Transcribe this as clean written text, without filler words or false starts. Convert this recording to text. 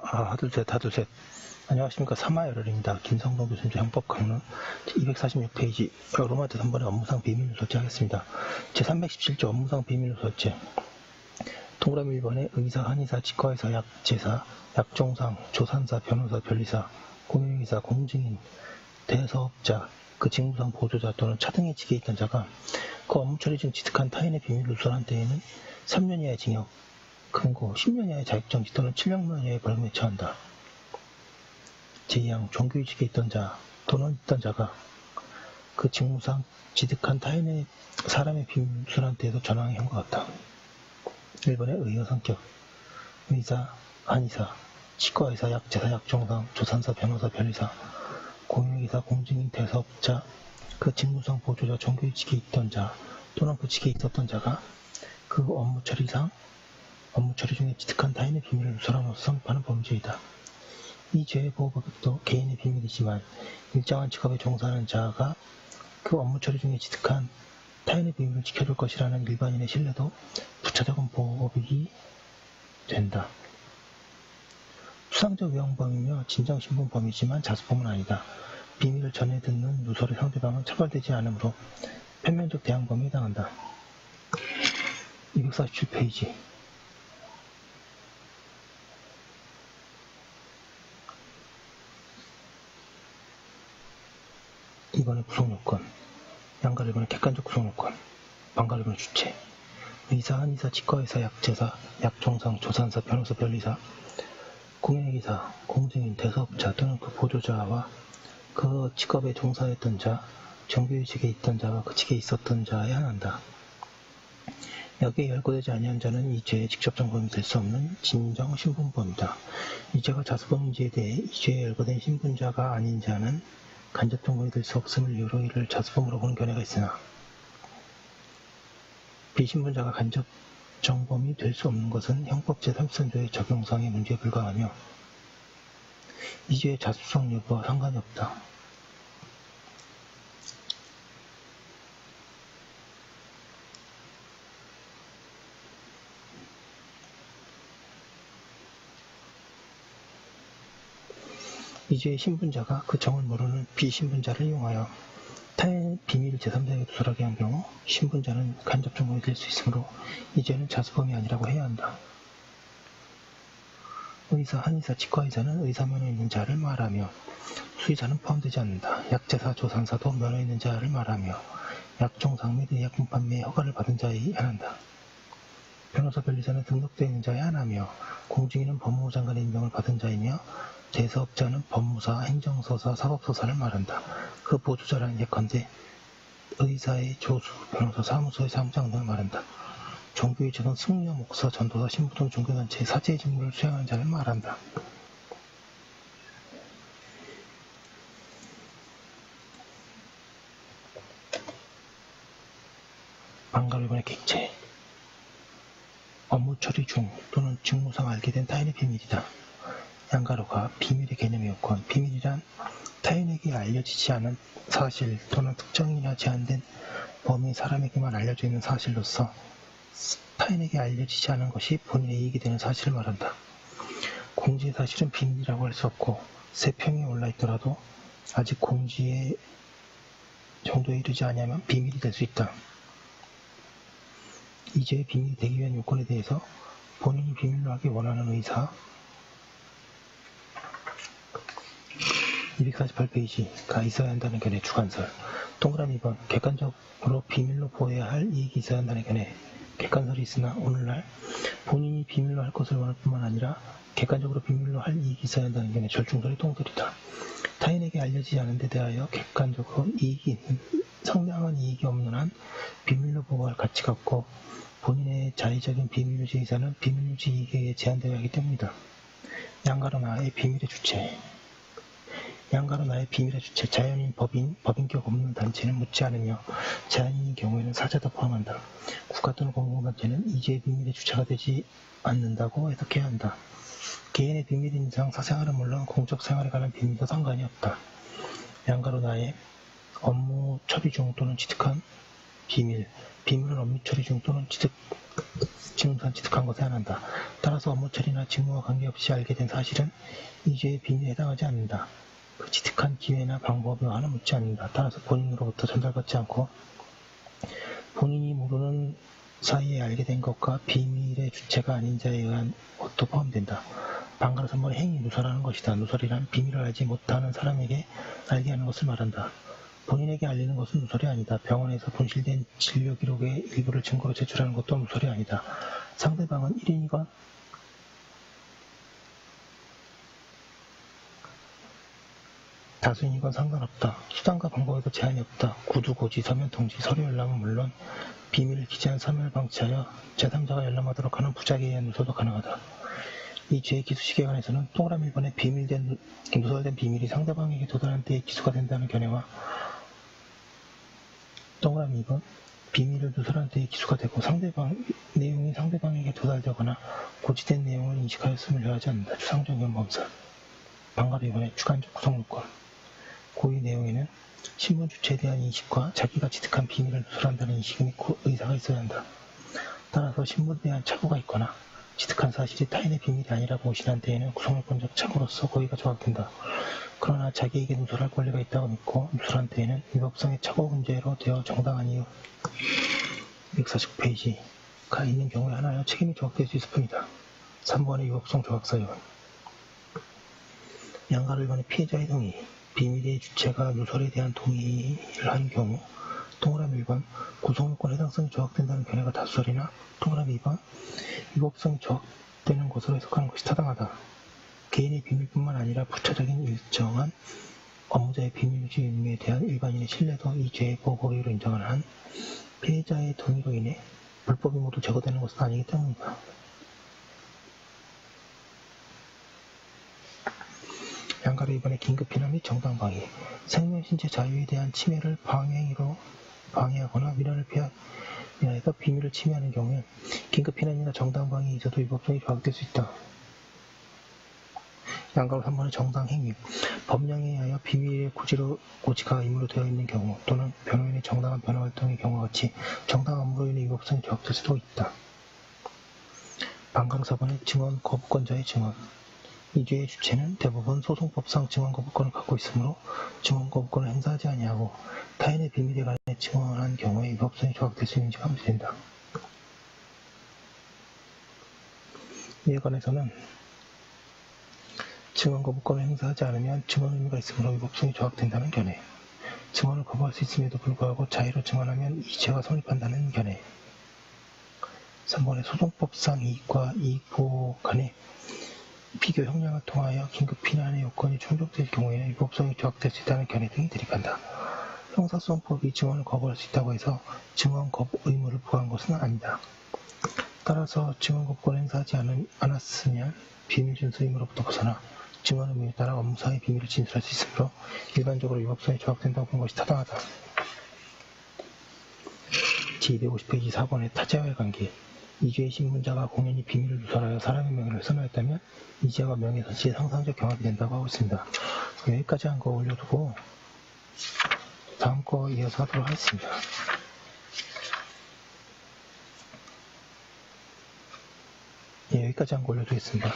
하둘셋. 안녕하십니까. 사마열혈입니다. 김성동 교수님 형법 강론 제246페이지 로마제 3번의 업무상 비밀 조치하겠습니다. 제317조 업무상 비밀 조치. 동그라미 1번에 의사, 한의사, 치과의사, 약제사, 약종상, 조산사, 변호사, 변리사, 공인의사, 공증인, 대서업자, 그 직무상 보조자 또는 차등의 직에 있던 자가 그 업무 처리 중 취득한 타인의 비밀을 누설한 때에는 3년 이하의 징역, 금고, 10년 이하의 자격정지 또는 7년 이하의 벌금에 처한다. 제2항 종교의식에 있던 자 또는 있던 자가 그 직무상 취득한 타인의 사람의 비밀을 누설한 때에도 전항의 형과 같다. 1번의 의어 성격, 의사, 한의사, 치과의사, 약제사, 약종상, 조산사, 변호사, 변리사, 공인의사, 공증인, 대사업자, 그 직무상 보조자, 종교의식에 있던 자 또는 그 직에 있었던 자가 그 업무 처리 중에 취득한 타인의 비밀을 누설함으로써 성립하는 범죄이다. 이 죄의 보호법도 개인의 비밀이지만 일정한 직업에 종사하는 자가 그 업무 처리 중에 취득한 타인의 비밀을 지켜줄 것이라는 일반인의 신뢰도 부차적인 보호법이 된다. 수상적 위헌범이며 진정신분범이지만 자수범은 아니다. 비밀을 전해 듣는 누설의 상대방은 처벌되지 않으므로 편면적 대항범에 해당한다. 247페이지. 이번에 구성요건, 양가 1번의 객관적 구성요건, 반가 1번의 주체, 의사, 한의사, 치과의사, 약제사, 약종상, 조산사, 변호사, 변리사, 공인의사, 공증인, 대사업자 또는 그 보조자와 그 직업에 종사했던 자, 종교의식에 있던 자와 그 직에 있었던 자에 한한다. 여기에 열거되지 아니한 자는 이 죄의 직접 정범이 될 수 없는 진정신분범이다. 이 죄가 자수범인지에 대해 이 죄에 열거된 신분자가 아닌 자는 간접 정범이 될 수 없음을 이유로 이를 자수범으로 보는 견해가 있으나 비신분자가 간접 정범이 될 수 없는 것은 형법 제33조의 적용상의 문제에 불과하며 이 죄의 자수성 여부와 상관이 없다. 이 죄의 신분자가 그 정을 모르는 비신분자를 이용하여 타인의 비밀을 제3자에게 누설하게 한 경우 신분자는 간접 정범이 될 수 있으므로 이 죄는 자수범이 아니라고 해야 한다. 의사, 한의사, 치과의사는 의사면허 있는 자를 말하며 수의사는 포함되지 않는다. 약제사, 조산사도 면허 있는 자를 말하며 약종상 및 의약품 판매에 허가를 받은 자에 한한다. 변호사, 변리사는 등록되어 있는 자에 한하며 공증인은 법무부 장관의 임명을 받은 자이며 대사업자는 법무사, 행정서사, 사법서사를 말한다. 그 보조자라는 예컨대 의사의 조수, 변호사, 사무소의 사무장 등을 말한다. 종교의식은 승려, 목사, 전도사, 신부 등 종교단체의 사제의 직무를 수행하는 자를 말한다. 반가 1번의 객체, 업무 처리 중 또는 직무상 알게 된 타인의 비밀이다. 양가로가 비밀의 개념의 요건, 비밀이란 타인에게 알려지지 않은 사실 또는 특정이나 제한된 범위 사람에게만 알려져 있는 사실로서 타인에게 알려지지 않은 것이 본인의 이익이 되는 사실을 말한다. 공지의 사실은 비밀이라고 할 수 없고 세평에 올라있더라도 아직 공지의 정도에 이르지 아니하면 비밀이 될 수 있다. 이 죄의 비밀이 되기 위한 요건에 대해서 본인이 비밀로 하기 원하는 의사 248페이지가 있어야 한다는 견해 주관설. 동그라미 2번 객관적으로 비밀로 보여야 할 이익이 있어야 한다는 견해 객관설이 있으나 오늘날 본인이 비밀로 할 것을 원할 뿐만 아니라 객관적으로 비밀로 할 이익이 있어야 한다는 견해 절충설이 동설이다. 타인에게 알려지지 않은 데 대하여 객관적으로 상당한 이익이 없는 한 비밀로 보호할 가치가 없고 본인의 자의적인 비밀유지 의사는 비밀유지 이익에 의해 제한되어야 하기 때문이다. 양가로 나의 비밀의 주체, 양가로 나의 비밀의 주체, 자연인, 법인격 없는 단체는 묻지 않으며 자연인의 경우에는 사자도 포함한다. 국가 또는 공공단체는 이 죄의 비밀의 주체가 되지 않는다고 해석해야 한다. 개인의 비밀인 이상 사생활은 물론 공적 생활에 관한 비밀도 상관이 없다. 양가로 나의 업무 처리 중 또는 취득한 비밀은 업무 처리 중 또는 직무상 취득한 것에 한한다. 따라서 업무 처리나 직무와 관계없이 알게 된 사실은 이 죄의 비밀에 해당하지 않는다. 그 취득한 기회나 방법에 관한 묻지 않는다. 따라서 본인으로부터 전달받지 않고 본인이 모르는 사이에 알게 된 것과 비밀의 주체가 아닌 자에 의한 것도 포함된다. 방가로 3번의 행위 누설하는 것이다. 누설이란 비밀을 알지 못하는 사람에게 알게 하는 것을 말한다. 본인에게 알리는 것은 누설이 아니다. 병원에서 분실된 진료 기록의 일부를 증거로 제출하는 것도 누설이 아니다. 상대방은 1인이건 다수인이건 상관없다. 수단과 방법에도 제한이 없다. 구두, 고지, 서면 통지, 서류 열람은 물론 비밀을 기재한 서면을 방치하여 제3자가 열람하도록 하는 부작위에 의한 누설도 가능하다. 이 죄의 기수 시기에 관해서는 동그라미 1번의 누설된 비밀이 상대방에게 도달한 때에 기수가 된다는 견해와 동그라미 2번 비밀을 누설한 때에 기수가 되고 내용이 상대방에게 도달되거나 고지된 내용을 인식하였음을 요하지 않는다. 추상적 위헌범사 방가로 2번의 주관적 구성요건 고의 내용에는 신문 주체에 대한 인식과 자기가 취득한 비밀을 누설한다는 인식 및 의사가 있어야 한다. 따라서 신문에 대한 착오가 있거나 취득한 사실이 타인의 비밀이 아니라고 의심한 때에는 구성요건적 착오로서 고의가 조각된다. 그러나 자기에게 누설할 권리가 있다고 믿고 누설한 때에는 위법성의 착오 문제로 되어 정당한 이유 249페이지가 있는 경우에 하나여 책임이 조각될 수 있을 뿐이다. 3번의 위법성 조각사유 양가로 1번의 피해자의 동의 비밀의 주체가 누설에 대한 동의를 한 경우 동그라미 1번 구성요건 해당성이 조각된다는 견해가 다수설이나 동그라미 2번 위법성이 조각되는 것으로 해석하는 것이 타당하다. 개인의 비밀뿐만 아니라 부차적인 일정한 업무자의 비밀 유지 의무에 대한 일반인의 신뢰도 이 죄의 보호의로 인정하는 한 피해자의 동의로 인해 불법이 모두 제거되는 것은 아니기 때문이다. 양가로 2번의 긴급피난 및 정당방위 생명신체 자유에 대한 침해를 방해하거나 위반을 피하여서 비밀을 침해하는 경우에 긴급피난이나 정당방위에 있어도 위법성이 조각될 수 있다. 양가로 3번의 정당행위 법령에 의하여 비밀의 고지가 의무로 되어 있는 경우 또는 변호인의 정당한 변호활동의 경우와 같이 정당 업무로 인해 위법성이 조각될 수도 있다. 방가로 4번의 증언 거부권자의 증언 이 죄의 주체는 대부분 소송법상 증언 거부권을 갖고 있으므로 증언 거부권을 행사하지 아니하고 타인의 비밀에 관해 증언한 경우에 위법성이 조각될 수 있는지 감지된다. 이에 관해서는 증언 거부권을 행사하지 않으면 증언 의무가 있으므로 위법성이 조각된다는 견해 증언을 거부할 수 있음에도 불구하고 자의로 증언하면 이 죄가 성립한다는 견해 3번의 소송법상 이익과 이익보호 간의 비교 형량을 통하여 긴급 피난의 요건이 충족될 경우에는 위법성이 조각될 수 있다는 견해 등이 대립한다. 형사소송법이 증언을 거부할 수 있다고 해서 증언 거부 의무를 부과한 것은 아니다. 따라서 증언 거부권을 행사하지 않았으면 비밀 준수 의무로부터 벗어나 증언 의무에 따라 업무상의 비밀을 진술할 수 있으므로 일반적으로 위법성이 조각된다고 보는 것이 타당하다. 제250페이지 4번의 타자와의 관계 이 죄의 신문자가 공연히 비밀을 누설하여 사람의 명예를 훼손하였다면 이 죄가 명예훼손시의 상상적 경합이 된다고 하고 있습니다. 여기까지 한 거 올려두고 다음 거 이어서 하도록 하겠습니다. 여기까지 한 거 올려두겠습니다.